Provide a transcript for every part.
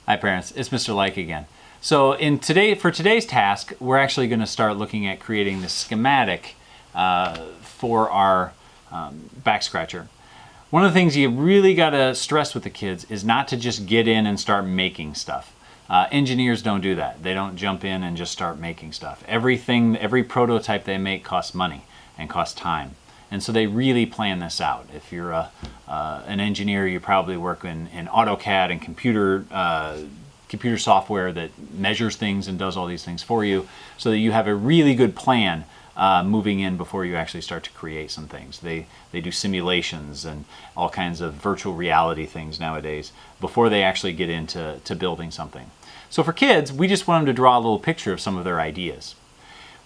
Hi parents, it's Mr. Like again. So for today's task, we're actually going to start looking at creating the schematic for our back scratcher. One of the things you really got to stress with the kids is not to just get in and start making stuff. Engineers don't do that. They don't jump in and just start making stuff. Every prototype they make costs money and costs time. And so they really plan this out. If you're an engineer, you probably work in AutoCAD and computer software that measures things and does all these things for you, so that you have a really good plan moving in before you actually start to create some things. They do simulations and all kinds of virtual reality things nowadays before they actually get into building something. So for kids, we just want them to draw a little picture of some of their ideas.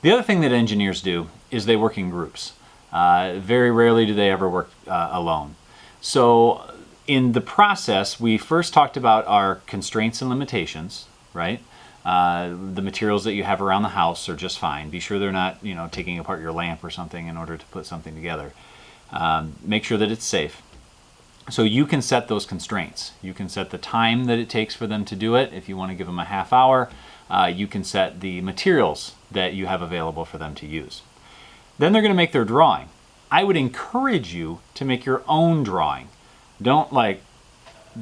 The other thing that engineers do is they work in groups. Very rarely do they ever work alone. So in the process, we first talked about our constraints and limitations, right? The materials that you have around the house are just fine. Be sure they're not, taking apart your lamp or something in order to put something together. Make sure that it's safe. So you can set those constraints. You can set the time that it takes for them to do it. If you want to give them a half hour, you can set the materials that you have available for them to use. Then they're going to make their drawing. I would encourage you to make your own drawing. Don't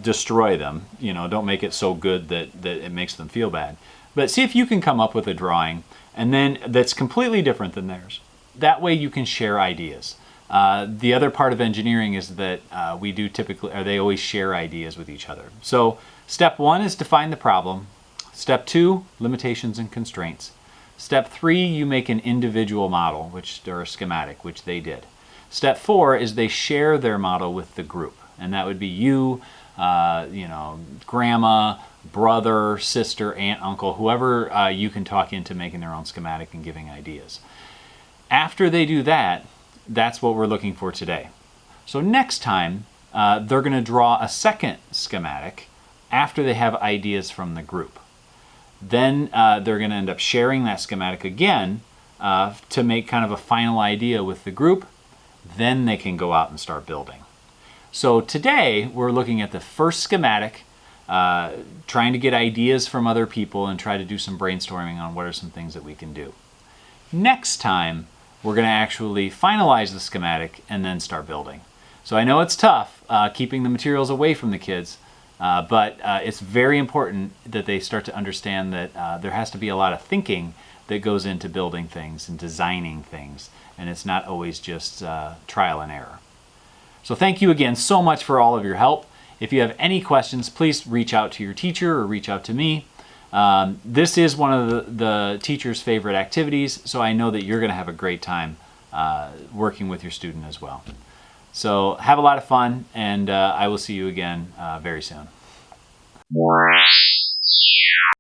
destroy them, don't make it so good that it makes them feel bad. But see if you can come up with a drawing and then that's completely different than theirs. That way you can share ideas. The other part of engineering is that they always share ideas with each other. So step 1 is define the problem. Step 2, limitations and constraints. Step 3, you make an individual model, or a schematic, which they did. Step 4 is they share their model with the group. And that would be you, grandma, brother, sister, aunt, uncle, whoever you can talk into making their own schematic and giving ideas. After they do that, that's what we're looking for today. So next time, they're going to draw a second schematic after they have ideas from the group. Then they're going to end up sharing that schematic again to make kind of a final idea with the group. Then they can go out and start building. So today we're looking at the first schematic, trying to get ideas from other people and try to do some brainstorming on what are some things that we can do. Next time we're going to actually finalize the schematic and then start building. So I know it's tough keeping the materials away from the kids, but it's very important that they start to understand that there has to be a lot of thinking that goes into building things and designing things, and it's not always just trial and error. So thank you again so much for all of your help. If you have any questions, please reach out to your teacher or reach out to me. This is one of the teacher's favorite activities, so I know that you're going to have a great time working with your student as well. So have a lot of fun, and I will see you again very soon.